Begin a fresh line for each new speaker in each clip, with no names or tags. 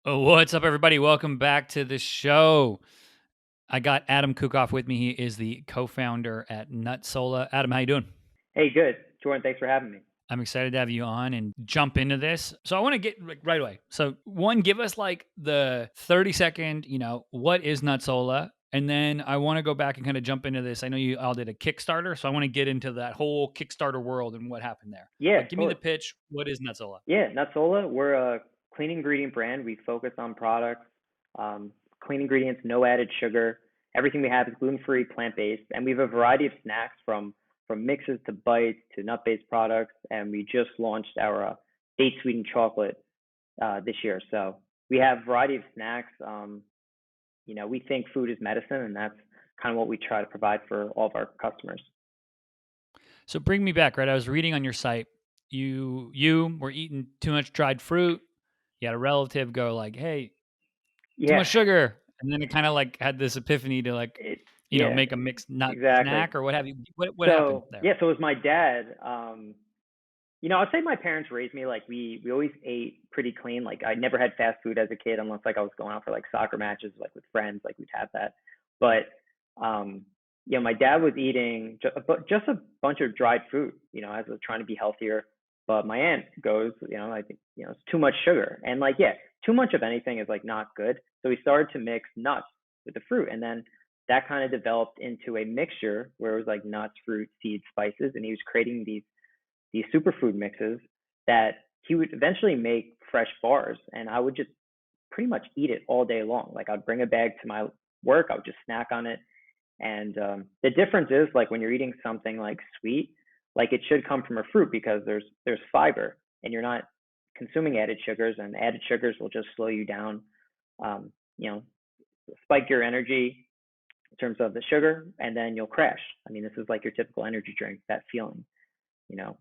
Oh, what's up, everybody? Welcome back to the show. I got Adam Kukoff with me. He is the co-founder at NUTSÓLA. Adam, how you doing?
Hey, good. Jordan, thanks for having me.
I'm excited to have you on and jump into this. So I want to get right away. So one, give us like the 30-second, what is NUTSÓLA? And then I want to go back and kind of jump into this. I know you all did a Kickstarter, so I want to get into that whole Kickstarter world and what happened there.
Yeah,
But give me the
totally.
pitch. What is NUTSÓLA?
Yeah, NUTSOLA, we're a clean ingredient brand. We focus on products, clean ingredients, no added sugar. Everything we have is gluten-free, plant-based, and we have a variety of snacks from mixes to bites to nut-based products. And we just launched our date sweetened chocolate this year. So we have a variety of snacks. We think food is medicine, and that's kind of what we try to provide for all of our customers.
So bring me back, right? I was reading on your site. You were eating too much dried fruit. You had a relative go like, "Hey, too
Yeah,
much sugar," and then it kind of like had this epiphany to like,
it, yeah,
make a mixed nut
exactly.
snack or what have you. What happened
So
there?
yeah, so it was my dad. I'd say my parents raised me like we always ate pretty clean. Like I never had fast food as a kid unless like I was going out for like soccer matches like with friends, like we'd have that. But um, my dad was eating just a bunch of dried fruit, as I was trying to be healthier. But my aunt goes, I think, it's too much sugar. And like, yeah, too much of anything is like not good. So we started to mix nuts with the fruit. And then that kind of developed into a mixture where it was like nuts, fruit, seeds, spices. And he was creating these superfood mixes that he would eventually make fresh bars, and I would just pretty much eat it all day long. Like I'd bring a bag to my work, I would just snack on it. And the difference is like when you're eating something like sweet, like it should come from a fruit because there's fiber, and you're not consuming added sugars, and added sugars will just slow you down, um, you know, spike your energy in terms of the sugar, and then you'll crash. I mean, this is like your typical energy drink, that feeling you know.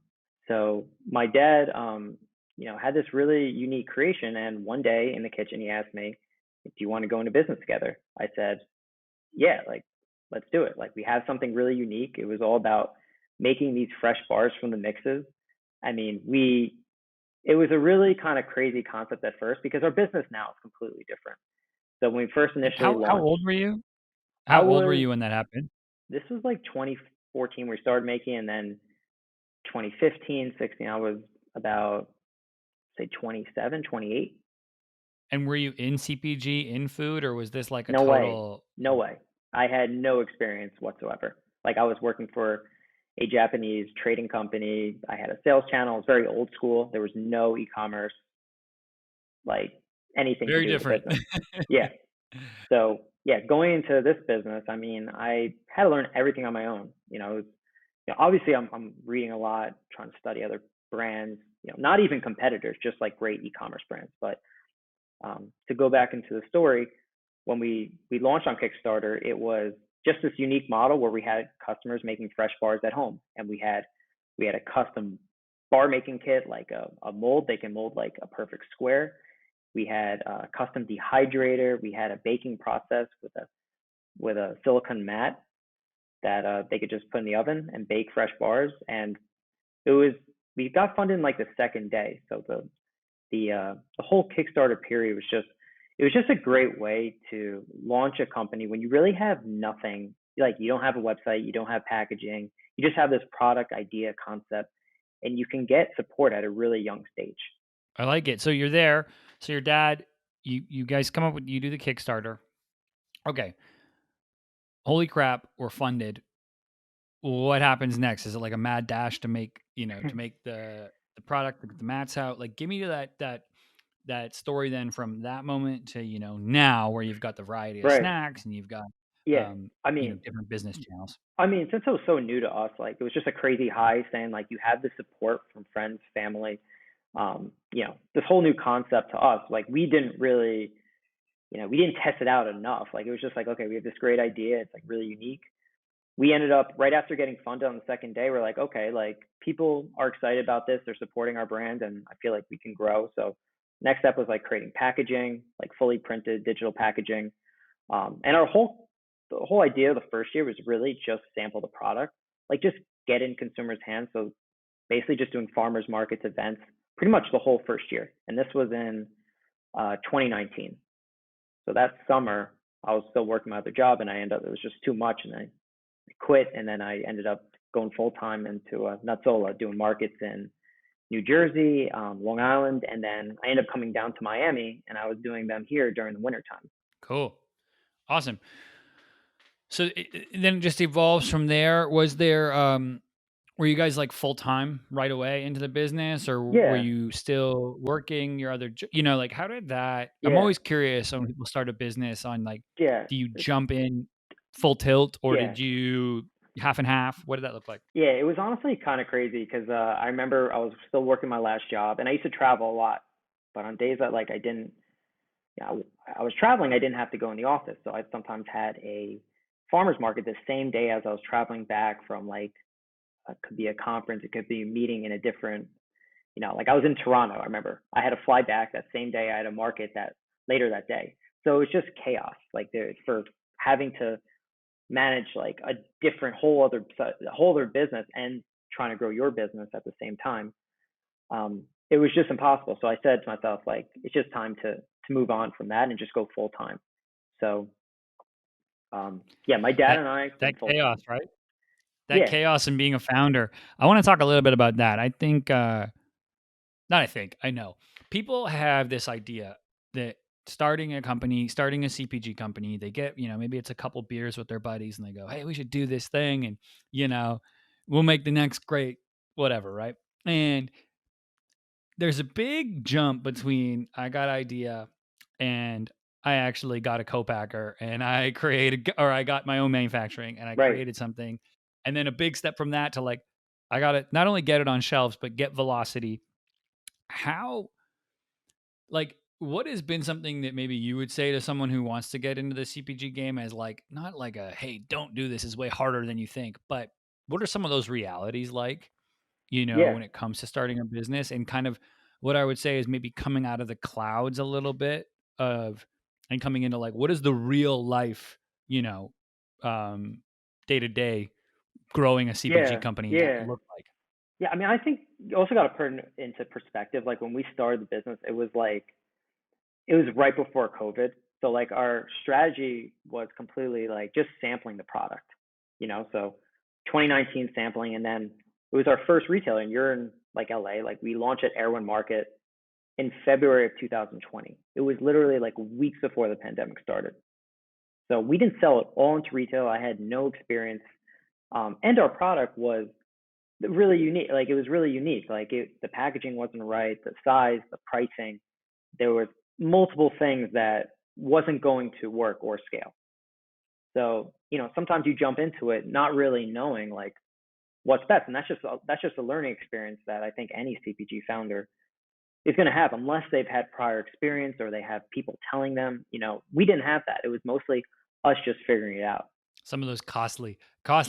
So my dad, had this really unique creation, and one day in the kitchen, he asked me, "Do you want to go into business together?" I said, "Yeah, like let's do it. Like we have something really unique." It was all about making these fresh bars from the mixes. I mean, it was a really kind of crazy concept at first because our business now is completely different. So when we first
And
initially
how
launched,
old were you?
I
How old were
was
you when that happened?
this was like 2014 we started making, and then 2015, 16, I was about say 27, 28.
And were you in CPG in food, or was this like a
No way.
total?
No way. I had no experience whatsoever. Like I was working for a Japanese trading company. I had a sales channel. It was very old school. There was no e-commerce, like anything to
Very
do with the
different.
business. Yeah. So yeah, going into this business, I mean, I had to learn everything on my own. Obviously I'm reading a lot, trying to study other brands. Not even competitors, just like great e-commerce brands. But to go back into the story, when we launched on Kickstarter, it was just this unique model where we had customers making fresh bars at home, and we had a custom bar making kit, like a mold. They can mold like a perfect square. We had a custom dehydrator. We had a baking process with a silicone mat that they could just put in the oven and bake fresh bars. And it was we got funded in like the second day. So the whole Kickstarter period was just a great way to launch a company when you really have nothing. Like you don't have a website, you don't have packaging, you just have this product idea concept, and you can get support at a really young stage.
I like it. So you're there. So your dad, you guys come up with, you do the Kickstarter. Okay. Holy crap, we're funded. What happens next? Is it like a mad dash to make, to make the product, the mats out? Like give me that story then from that moment to, now where you've got the variety of
Right.
snacks and you've got
Yeah. I mean,
different business channels.
since it was so new to us, like it was just a crazy high saying like you have the support from friends, family, this whole new concept to us. Like we didn't test it out enough. Like it was just like, okay, we have this great idea. It's like really unique. We ended up right after getting funded on the second day. We're like, okay, like people are excited about this. They're supporting our brand, and I feel like we can grow. So next step was like creating packaging, like fully printed digital packaging. And the whole idea of the first year was really just sample the product, like just get in consumers' hands. So basically just doing farmers markets events pretty much the whole first year. And this was in 2019. So that summer, I was still working my other job, and I ended up it was just too much, and I quit, and then I ended up going full time into NUTSÓLA, doing markets in New Jersey, Long Island, and then I ended up coming down to Miami, and I was doing them here during the wintertime.
Cool. Awesome. So then it just evolves from there. Was there were you guys like full time right away into the business, or were
Yeah,
you still working your other you know, like how did that I'm
yeah,
always curious when people start a business on like
yeah,
do you jump in full tilt or
yeah.
did you half and half? What did that look like?
Yeah, it was honestly kind of crazy because I remember I was still working my last job, and I used to travel a lot. But on days that like I didn't, yeah, I was traveling, I didn't have to go in the office, so I sometimes had a farmers market the same day as I was traveling back from like it could be a conference, it could be a meeting in a different, like I was in Toronto. I remember I had to fly back that same day. I had a market that later that day, so it was just chaos. Like there for having to manage like a different whole other business and trying to grow your business at the same time. It was just impossible. So I said to myself, like, it's just time to move on from that and just go full time. So yeah, my dad
That
and I
that
went full
chaos,
time.
right? That
Yeah,
chaos and being a founder. I want to talk a little bit about that. I think not I think, I know. People have this idea that starting a company, starting a CPG company, they get, you know, maybe it's a couple beers with their buddies and they go, "Hey, we should do this thing and, you know, we'll make the next great whatever," right? And there's a big jump between I got idea and I actually got a co-packer and I created or I got my own manufacturing and I
right.
created something. And then a big step from that to like I got to not only get it on shelves but get velocity. How like what has been something that maybe you would say to someone who wants to get into the CPG game as like not like a hey, don't do this, is way harder than you think, but what are some of those realities like, you know,
Yeah,
when it comes to starting a business and kind of what I would say is maybe coming out of the clouds a little bit of and coming into like what is the real life, you know, um day to day growing a CPG
yeah,
company
yeah,
look like?
yeah. I mean, I think you also got to put it into perspective. Like when we started the business, it was right before COVID. So like our strategy was completely like just sampling the product, so 2019 sampling, and then it was our first retailer, and you're in like LA. Like we launched at Air One Market in February of 2020. It was literally like weeks before the pandemic started. So we didn't sell it all into retail. I had no experience. And our product was really unique. Like it was really unique. Like the packaging wasn't right, the size, the pricing. There was multiple things that wasn't going to work or scale. So, sometimes you jump into it not really knowing like what's best, and that's just a learning experience that I think any CPG founder is going to have unless they've had prior experience or they have people telling them. We didn't have that. It was mostly us just figuring it out.
Some of those costly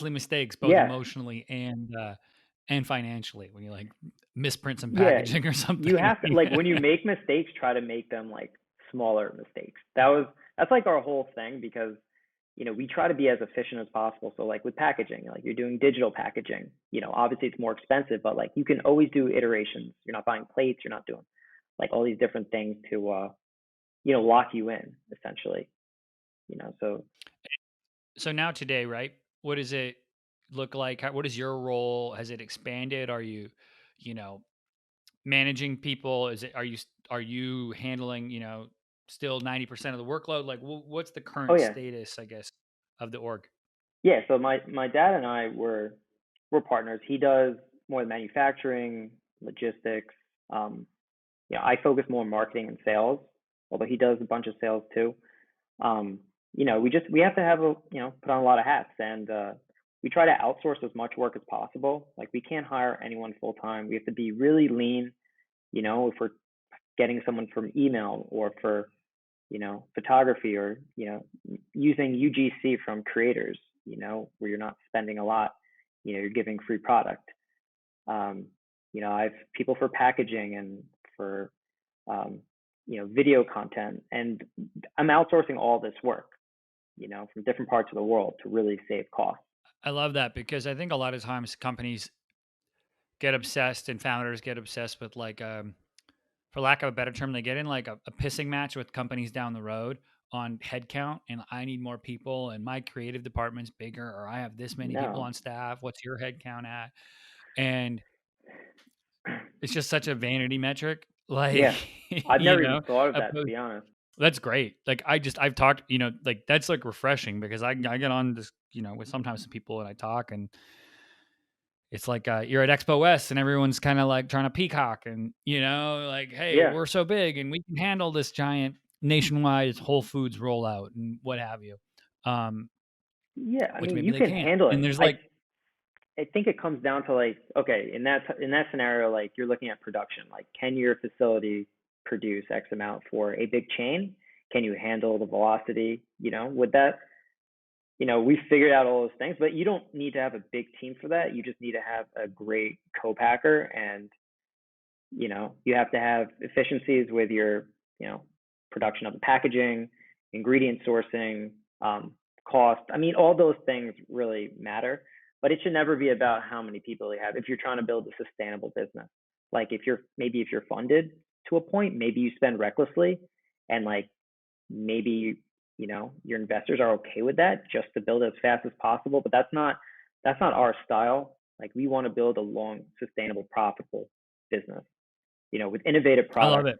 mistakes both
Yeah,
emotionally and financially when you like misprint some
yeah.
packaging or
You
something.
have to like when you make mistakes, try to make them like smaller mistakes. That's like our whole thing because we try to be as efficient as possible. So like with packaging, like you're doing digital packaging, obviously it's more expensive, but like you can always do iterations. You're not buying plates, you're not doing like all these different things to lock you in essentially. So
So now today, right? What does it look like? What is your role? Has it expanded? Are you, you know, managing people? Is it are you handling, you know, still 90% of the workload? Like what's the
oh
current
yeah.
status, I guess, of the org?
Yeah, so my dad and I were partners. He does more the manufacturing, logistics. I focus more on marketing and sales, although he does a bunch of sales too. Um, we have to have put on a lot of hats, and we try to outsource as much work as possible. Like we can't hire anyone full time. We have to be really lean. If we're getting someone from email or for photography or using UGC from creators, where you're not spending a lot, you're giving free product. Um, I have people for packaging and for video content, and I'm outsourcing all this work, from different parts of the world to really save costs.
I love that because I think a lot of times companies get obsessed and founders get obsessed with like for lack of a better term, they get in like a pissing match with companies down the road on headcount, and I need more people, and my creative department's bigger, or I have this many people
No.
on staff. What's your headcount at? And it's just such a vanity metric. Like,
Yeah. I've never even
know,
thought of that, to
opposed,
be honest.
that's great. Like I've talked, like that's like refreshing because I get on this, with sometimes some people and I talk and it's like you're at Expo West and everyone's kind of like trying to peacock and like, hey,
Yeah.
we're so big and we can handle this giant nationwide Whole Foods rollout and what have you.
Yeah. I
Which
mean,
maybe
you
they
can
can't.
handle it.
And there's like,
I think it comes down to like, okay, in that scenario, like you're looking at production. Like, can your facility produce X amount for a big chain? Can you handle the velocity? With that, we figured out all those things, but you don't need to have a big team for that. You just need to have a great co-packer, and you have to have efficiencies with your, production of the packaging, ingredient sourcing, cost. I mean, all those things really matter, but it should never be about how many people you have. If you're trying to build a sustainable business, like if you're funded to a point, maybe you spend recklessly, and like maybe your investors are okay with that just to build as fast as possible. But that's not our style. Like, we want to build a long, sustainable, profitable business, with innovative
I love
products.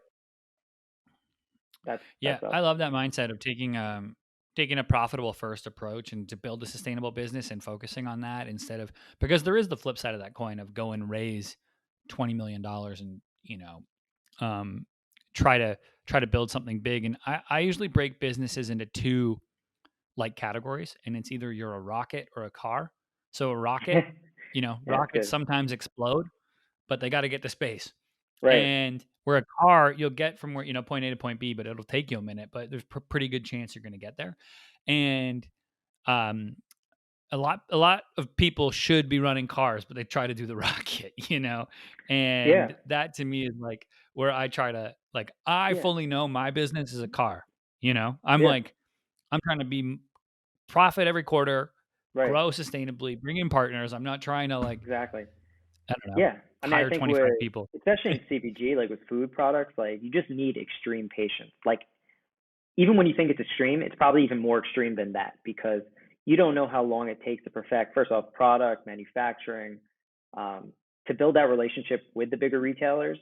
it. Yeah,
That's us.
I love that mindset of taking a profitable first approach and to build a sustainable business and focusing on that instead of, because there is the flip side of that coin of go and raise $20 million and um, try to build something big. And I usually break businesses into two like categories, and it's either you're a rocket or a car. So a rocket,
Yeah, that's
rockets
good.
sometimes explode, but they got to get to space.
Right.
And where a car, you'll get from where, point A to point B, but it'll take you a minute, but there's pretty good chance you're going to get there. And um, a lot of people should be running cars, but they try to do the rocket.
Yeah.
And that to me is like where I try to, like, I
Yeah.
fully know my business is a car. I'm
Yeah.
like, I'm trying to be profit every quarter,
Right.
grow sustainably, bring in partners. I'm not trying to, like,
Exactly.
I don't know,
Yeah. I mean, I
hire
think
25 people.
especially in CPG, like with food products, like you just need extreme patience. Like, even when you think it's extreme, it's probably even more extreme than that, because you don't know how long it takes to perfect, first off, product, manufacturing, um, to build that relationship with the bigger retailers,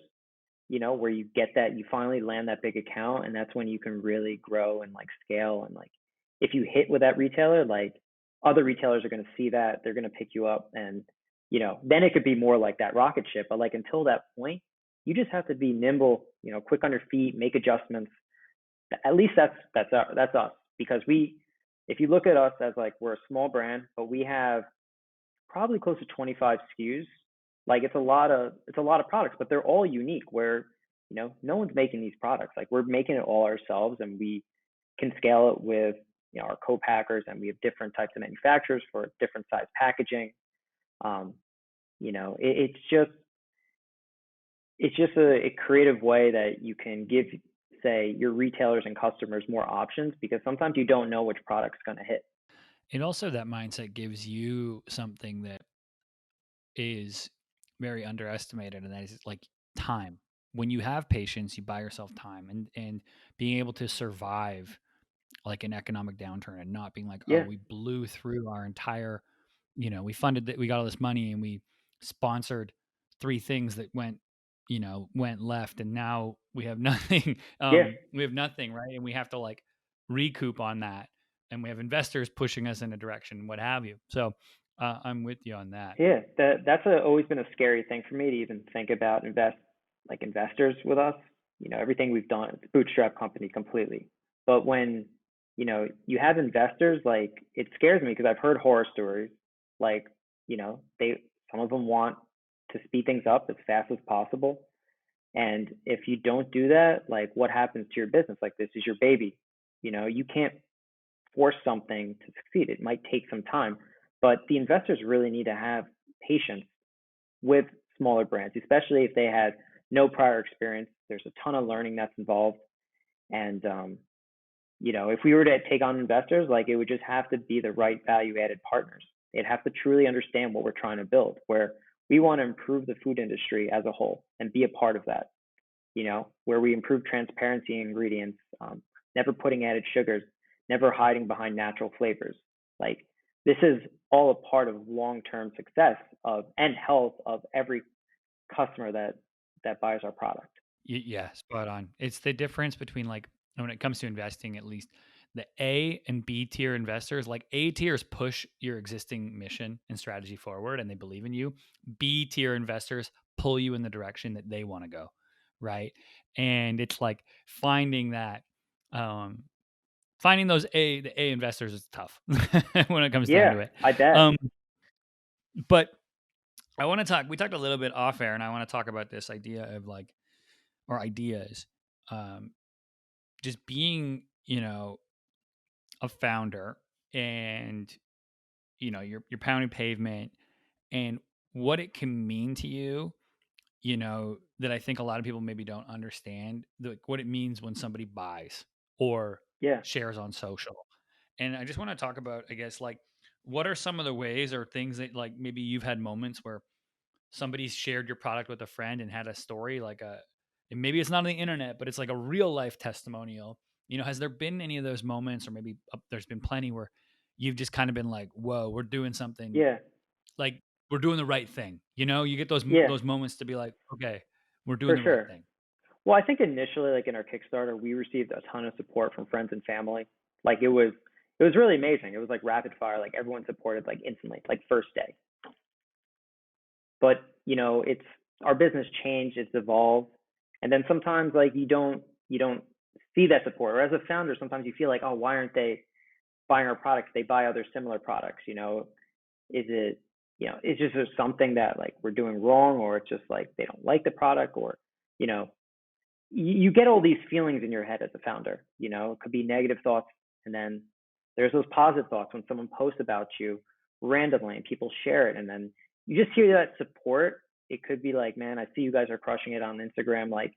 where you get that, you finally land that big account, and that's when you can really grow and like scale. And like, if you hit with that retailer, like other retailers are going to see that, they're going to pick you up, and then it could be more like that rocket ship. But like, until that point, you just have to be nimble, quick on your feet, make adjustments. At least that's us, because if you look at us as like, we're a small brand, but we have probably close to 25 SKUs. Like, it's a lot of products, but they're all unique, where no one's making these products. Like, we're making it all ourselves, and we can scale it with our co-packers, and we have different types of manufacturers for different size packaging. um, it's just a creative way that you can give, say, your retailers and customers more options, because sometimes you don't know which product's going to hit.
And also that mindset gives you something that is very underestimated, and that is like time. When you have patience, you buy yourself time, and being able to survive like an economic downturn and not being like, oh,
Yeah.
we blew through our entire, we funded that, we got all this money and we sponsored three things that went left, and now we have nothing.
Yeah.
We have nothing, right? And we have to like recoup on that, and we have investors pushing us in a direction, what have you. So I'm with you on that.
Yeah, always been a scary thing for me to even think about investors with us. Everything we've done, it's a bootstrap company completely. But when, you have investors, like, it scares me, because I've heard horror stories. Like, some of them want to speed things up as fast as possible. And if you don't do that, like, what happens to your business? Like, this is your baby. You can't force something to succeed. It might take some time, but the investors really need to have patience with smaller brands, especially if they had no prior experience. There's a ton of learning that's involved. And, if we were to take on investors, like, it would just have to be the right value added partners. They'd have to truly understand what we're trying to build, where we want to improve the food industry as a whole and be a part of that. where we improve transparency in ingredients, never putting added sugars, never hiding behind natural flavors. Like this is all a part of long-term success of and health of every customer that buys our product.
Yeah, spot on. It's the difference between like when it comes to investing, at least the A and B tier investors, like A tiers push your existing mission and strategy forward and they believe in you. B tier investors pull you in the direction that they want to go. Right. And it's like finding that, um, finding the A investors is tough when it comes down
Yeah,
to it.
I bet.
Um, but I want to talk, we talked a little bit off air and I want to talk about this idea of like, or ideas. Um, just being, a founder and, you're pounding pavement and what it can mean to you, that I think a lot of people maybe don't understand, like what it means when somebody buys or
Yeah.
shares on social. And I just want to talk about, I guess, like what are some of the ways or things that like maybe you've had moments where somebody's shared your product with a friend and had a story like and maybe it's not on the internet, but it's like a real life testimonial. Has there been any of those moments, or maybe there's been plenty where you've just kind of been like, "Whoa, we're doing something
Yeah.
like we're doing the right thing." You get those
Yeah,
those moments to be like, "Okay, we're doing
for
the right
sure.
thing."
Well, I think initially, like in our Kickstarter, we received a ton of support from friends and family. Like it was really amazing. It was like rapid fire. Like everyone supported like instantly, like first day. But it's our business changed, it's evolved, and then sometimes like you don't see that support. Or as a founder, sometimes you feel like, oh, why aren't they buying our products? They buy other similar products. Is it is just there something that like we're doing wrong, or it's just like they don't like the product, or you know you get all these feelings in your head as a founder. It could be negative thoughts, and then there's those positive thoughts when someone posts about you randomly and people share it, and then you just hear that support. It could be like, man, I see you guys are crushing it on Instagram, like,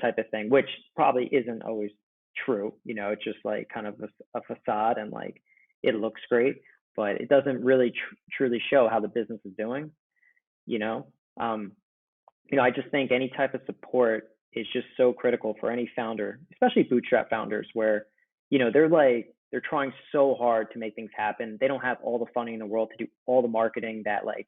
type of thing, which probably isn't always true. It's just like kind of a facade, and like it looks great, but it doesn't really truly show how the business is doing. You know, um, I just think any type of support is just so critical for any founder, especially bootstrap founders, where, they're trying so hard to make things happen. They don't have all the funding in the world to do all the marketing that like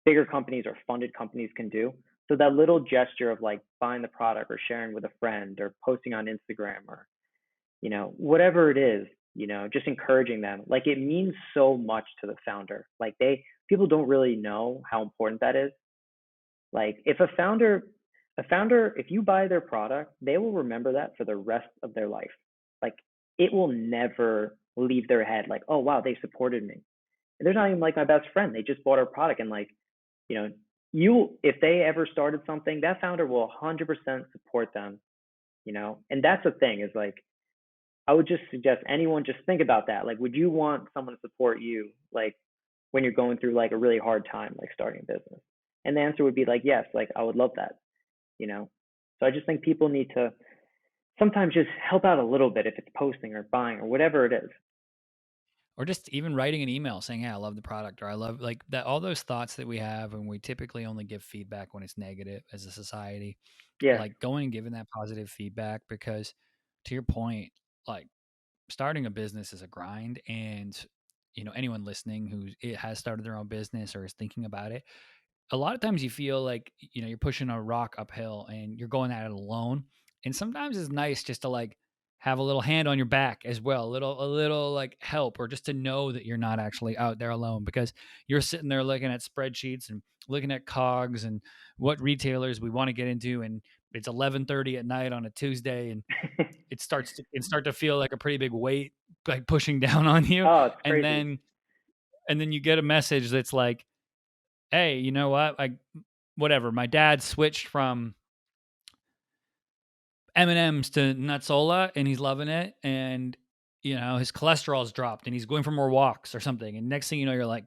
bigger companies or funded companies can do. So that little gesture of like buying the product or sharing with a friend or posting on Instagram or, whatever it is, just encouraging them, like it means so much to the founder. Like people don't really know how important that is. Like if a founder, if you buy their product, they will remember that for the rest of their life. Like it will never leave their head like, oh wow, they supported me. And they're not even like my best friend. They just bought our product, and like, you know, if they ever started something, that founder will 100% support them, And that's the thing is like I would just suggest anyone just think about that. Like, would you want someone to support you, like when you're going through like a really hard time, like starting a business? And the answer would be like, yes, like I would love that, you know? So I just think people need to sometimes just help out a little bit if it's posting or buying or whatever it is.
Or just even writing an email saying, "Hey, I love the product," or "I love," like that. All those thoughts that we have, and we typically only give feedback when it's negative as a society.
Yeah,
Like going and giving that positive feedback, because to your point, like starting a business is a grind, and anyone listening who has started their own business or is thinking about it, a lot of times you feel like you're pushing a rock uphill and you're going at it alone, and sometimes it's nice just to like have a little hand on your back as well, a little like help, or just to know that you're not actually out there alone, because you're sitting there looking at spreadsheets and looking at cogs and what retailers we want to get into, and it's 11:30 at night on a Tuesday, and it start to feel like a pretty big weight like pushing down on you,
oh, it's
and
crazy.
then you get a message that's like, "Hey, you know what? Like, whatever. My dad switched from M&Ms to NUTSÓLA, and he's loving it. And his cholesterol's dropped, and he's going for more walks or something. And next thing you know, you're like,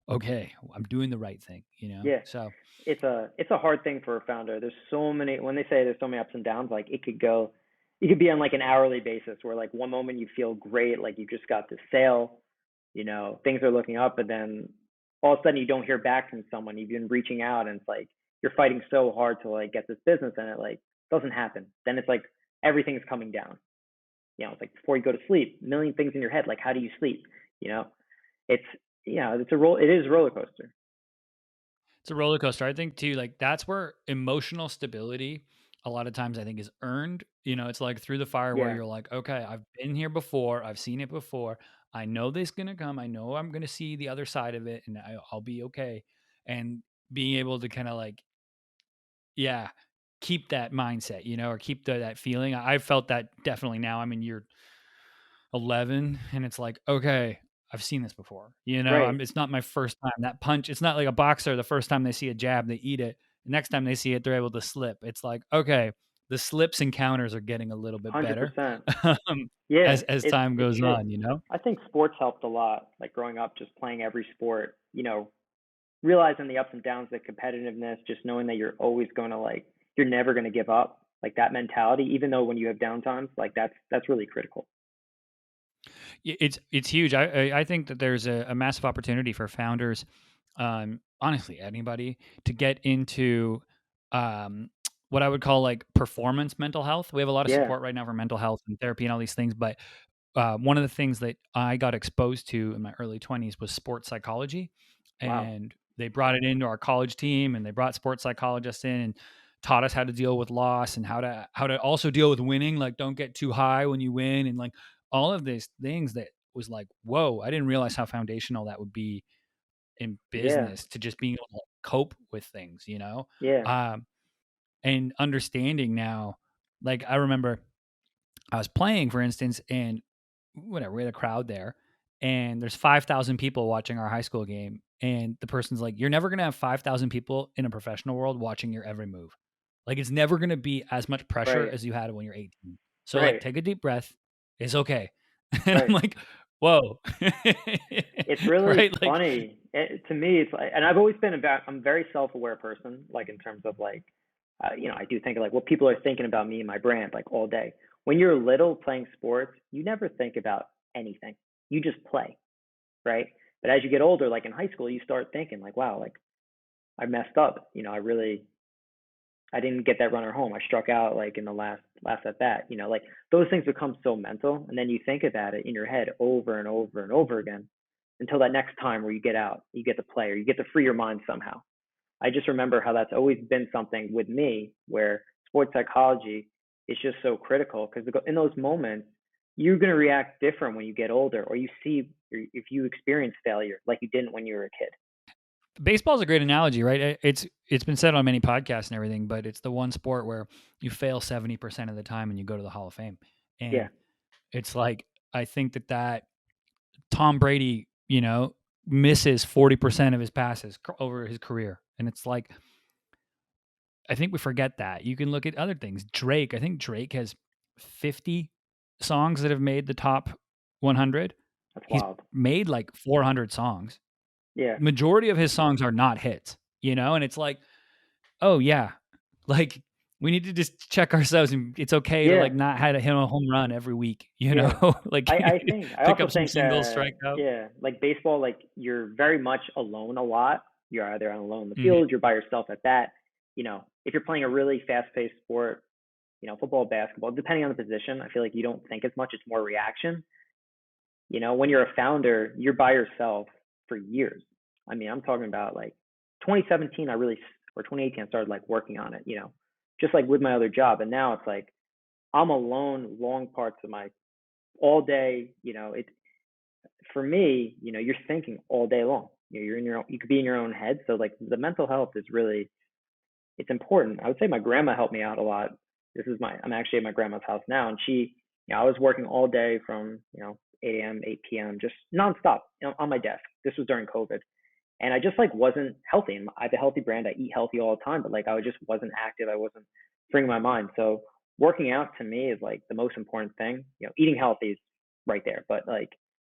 okay, I'm doing the right thing.
Yeah,
So
it's a hard thing for a founder. There's so many when they say there's so many ups and downs, like you could be on like an hourly basis where like one moment you feel great, like you just got this sale, things are looking up, and then all of a sudden you don't hear back from someone. You've been reaching out, and it's like you're fighting so hard to like get this business, and it like Doesn't happen. Then it's like everything's coming down. It's like before you go to sleep, a million things in your head. Like, how do you sleep? You know, it's it's a roll. It is a roller coaster.
It's a roller coaster. I think too, like that's where emotional stability a lot of times I think is earned. It's like through the fire where
Yeah,
you're like, okay, I've been here before, I've seen it before. I know this gonna come. I know I'm gonna see the other side of it, and I'll be okay. And being able to kind of like, yeah, keep that mindset, or keep that feeling. I've felt that definitely now. I'm in year 11 and it's like, okay, I've seen this before.
right.
It's not my first time. That punch, it's not like a boxer. The first time they see a jab, they eat it. The next time they see it, they're able to slip. It's like, okay, the slips and counters are getting a little bit better
100%. Yeah,
as time
it
goes
should.
on.
I think sports helped a lot. Like growing up, just playing every sport. Realizing the ups and downs, the competitiveness, just knowing that you're always going to you're never going to give up. Like that mentality, even though when you have downtimes, like that's really critical.
It's huge. I think that there's a massive opportunity for founders, honestly, anybody to get into what I would call like performance mental health. We have a lot of
Yeah.
support right now for mental health and therapy and all these things, but one of the things that I got exposed to in my early 20s was sports psychology,
Wow.
and they brought it into our college team, and they brought sports psychologists in and taught us how to deal with loss and how to also deal with winning. Like, don't get too high when you win, and like all of these things that was like, whoa, I didn't realize how foundational that would be in
Yeah.
business to just being able to like, cope with things.
Yeah.
Um, and understanding now, like I remember I was playing, for instance, and whatever, we had a crowd there, and there's 5,000 people watching our high school game, and the person's like, "You're never gonna have 5,000 people in a professional world watching your every move. Like, it's never gonna be as much pressure
Right.
as you had when you're 18. So, like,
Right.
take a deep breath. It's okay." And I'm
Right.
like, "Whoa."
It's really
Right? Like,
funny. To me, it's like, and I've always been about. I'm a very self-aware person. Like in terms of like, I do think of like what people are thinking about me and my brand like all day. When you're little playing sports, you never think about anything. You just play, right? But as you get older, like in high school, you start thinking like, wow, like I messed up. I didn't get that runner home. I struck out like in the last at bat. Like those things become so mental, and then you think about it in your head over and over and over again until that next time where you get out, you get to play, or you get to free your mind somehow. I just remember how that's always been something with me where sports psychology is just so critical because in those moments you're going to react different when you get older, or you see if you experience failure like you didn't when you were a kid.
baseball's a great analogy, right? It's been said on many podcasts and everything, but it's the one sport where you fail 70% of the time and you go to the Hall of Fame.
Yeah.
And it's like I think that Tom Brady, misses 40% of his passes over his career. And it's like I think we forget that. You can look at other things. Drake, I think Drake has 50 songs that have made the top 100.
That's
He's
wild.
made like 400 songs.
Yeah.
Majority of his songs are not hits, and it's like, oh yeah, like we need to just check ourselves, and it's okay to
Yeah.
like not have to hit a home run every week,
Yeah.
like
I
pick
also
up some
think
singles,
that,
strike out.
yeah, like baseball, like you're very much alone a lot. You're either alone in the
Mhm.
field, you're by yourself at that. If you're playing a really fast-paced sport, football, basketball, depending on the position, I feel like you don't think as much. It's more reaction. When you're a founder, you're by yourself for years. I mean, I'm talking about like 2017, or 2018, I started like working on it, just like with my other job. And now it's like I'm alone long parts of my all day. It For me, you're thinking all day long. You're in your own, you could be in your own head. So like the mental health is really, it's important. I would say my grandma helped me out a lot. I'm actually at my grandma's house now, and I was working all day from 8 a.m., 8 p.m. just nonstop, on my desk. This was during COVID, and I just like wasn't healthy. And I have a healthy brand. I eat healthy all the time, but like I just wasn't active. I wasn't freeing my mind. So working out to me is like the most important thing. Eating healthy is right there, but like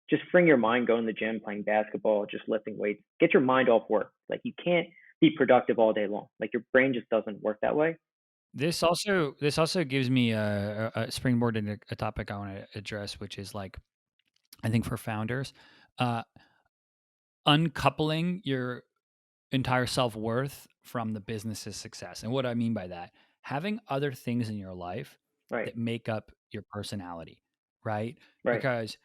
just freeing your mind, going to the gym, playing basketball, just lifting weights, get your mind off work. Like you can't be productive all day long. Like your brain just doesn't work that way.
This also gives me a springboard into a topic I want to address, which is like I think for founders, uh, uncoupling your entire self worth from the business's success. And what I mean by that, having other things in your life
Right.
that make up your personality, right?
Right.
Because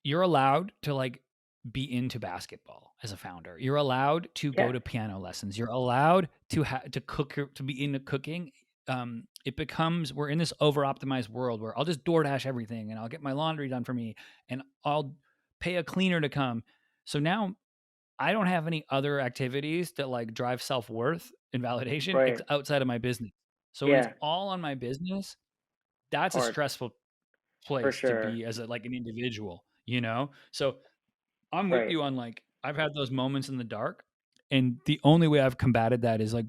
you're allowed to like be into basketball as a founder. You're allowed to go
Yes.
to piano lessons. You're allowed to to cook, to be into cooking. It becomes, we're in this over optimized world where I'll just DoorDash everything and I'll get my laundry done for me and I'll pay a cleaner to come. So now I don't have any other activities that like drive self-worth and validation
Right.
outside of my business. So when it's
Yeah.
all on my business,
It's
that's a
hard
stressful
for
place to
sure.
be as a, like an individual, you know? So I'm with
Right.
you on like, I've had those moments in the dark, and the only way I've combated that is like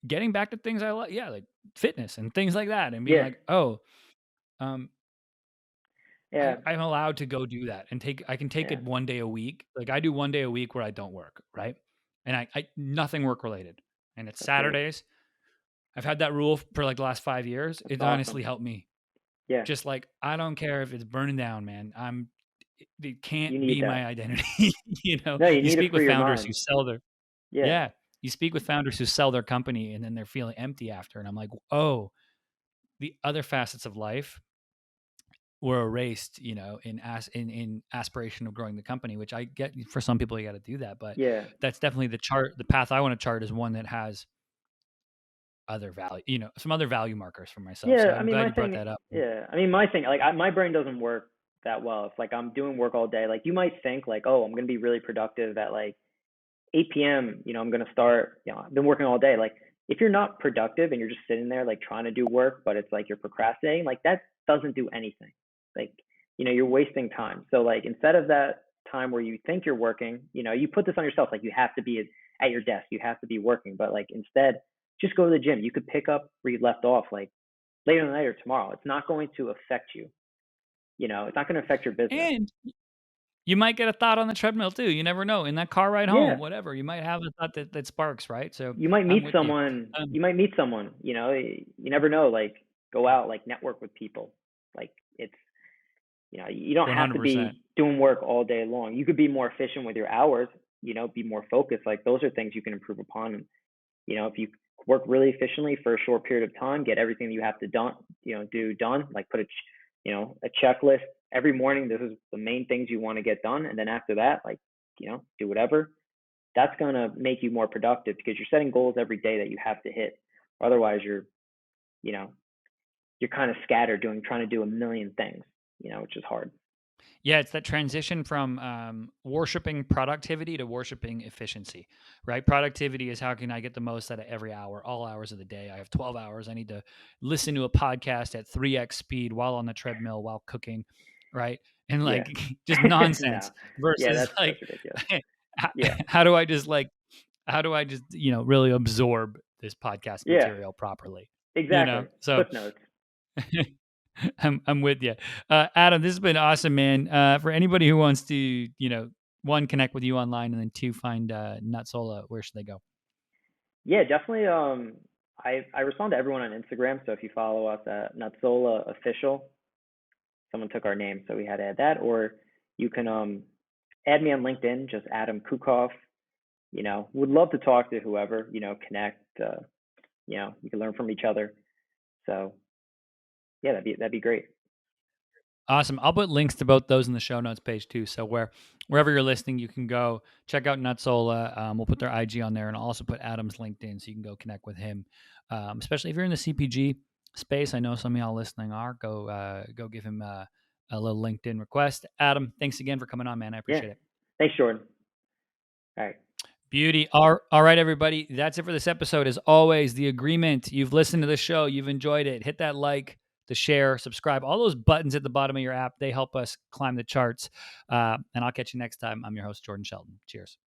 getting back to things I like. Yeah, like fitness and things like that, and being
Yeah.
like, oh, um,
Yeah.
I'm allowed to go do that and I can take
Yeah.
it one day a week. Like I do one day a week where I don't work, right? And I nothing work related, and it's
That's great.
Saturdays. I've had that rule for like the last 5 years.
That's
It's
awesome.
honestly helped me.
Yeah.
Just like, I don't care if it's burning down, man. It
You
can't
need
be
that.
my identity. You know,
No, you
you
need to
speak with
free your
founders
mind.
who sell their,
Yeah.
yeah, you speak with founders who sell their company and then they're feeling empty after. And I'm like, oh, the other facets of life were erased, you know, in aspiration of growing the company, which I get for some people, you got to do that. But
Yeah.
that's definitely the path I want to chart is one that has other value, you know, some other value markers for myself. So
Yeah. I
I'm
mean,
glad
my
you brought
thing.
that up.
Yeah. I mean, my thing. Like, my brain doesn't work that well. If like I'm doing work all day, like you might think like, oh, I'm gonna be really productive at like 8 p.m. You know, I'm gonna start. You know, I've been working all day. Like, if you're not productive and you're just sitting there like trying to do work, but it's like you're procrastinating, like that doesn't do anything. Like, you know, you're wasting time. So like instead of that time where you think you're working, you know, you put this on yourself. Like you have to be at your desk. You have to be working. But like instead, just go to the gym. You could pick up where you left off, like later in the night or tomorrow. It's not going to affect you. You know, it's not going to affect your business.
And you might get a thought on the treadmill too. You never know. In that car ride home,
Yeah,
whatever, you might have a thought that sparks, right? So
you might
I'm
meet
with you.
someone.
Um,
You might meet someone. You know, you never know. Like go out, like network with people. Like it's, you know, you don't have to
100%.
be doing work all day long. You could be more efficient with your hours. You know, be more focused. Like those are things you can improve upon. And you know, if you work really efficiently for a short period of time, get everything you have to done, you know, do done. Like put a, you know, a checklist every morning. This is the main things you want to get done, and then after that, like, you know, do whatever. That's gonna make you more productive because you're setting goals every day that you have to hit. Otherwise, you're, you know, you're kind of scattered trying to do a million things, you know, which is hard.
Yeah, it's that transition from worshiping productivity to worshiping efficiency, right? Productivity is how can I get the most out of every hour, all hours of the day. I have 12 hours. I need to listen to a podcast at 3x speed while on the treadmill, while cooking, right? And
Yeah.
like just
No.
nonsense
Yeah,
versus
that's
like,
ridiculous.
how,
Yeah.
how do I just like, how do I just, you know, really absorb this podcast
Yeah.
material properly, you
Exactly.
know? So
Cliff notes.
I'm with you. Adam, this has been awesome, man. For anybody who wants to, you know, one, connect with you online, and then two, find NUTSÓLA, where should they go?
Yeah, definitely. I respond to everyone on Instagram. So if you follow us at NUTSOLA official, someone took our name, so we had to add that. Or you can add me on LinkedIn, just Adam Kukoff. You know, would love to talk to whoever. You know, connect. You know, you can learn from each other. So yeah, that'd be great.
Awesome. I'll put links to both those in the show notes page too. So wherever you're listening, you can go check out NUTSÓLA. We'll put their IG on there, and I'll also put Adam's LinkedIn so you can go connect with him. Especially if you're in the CPG space, I know some of y'all listening are. Go give him a little LinkedIn request. Adam, thanks again for coming on, man. I
Yeah.
appreciate it.
Thanks, Jordan. All right.
Beauty. All right, everybody. That's it for this episode. As always, the agreement. You've listened to the show. You've enjoyed it. Hit that like, the share, subscribe. All those buttons at the bottom of your app, they help us climb the charts. And I'll catch you next time. I'm your host, Jordan Shelton. Cheers.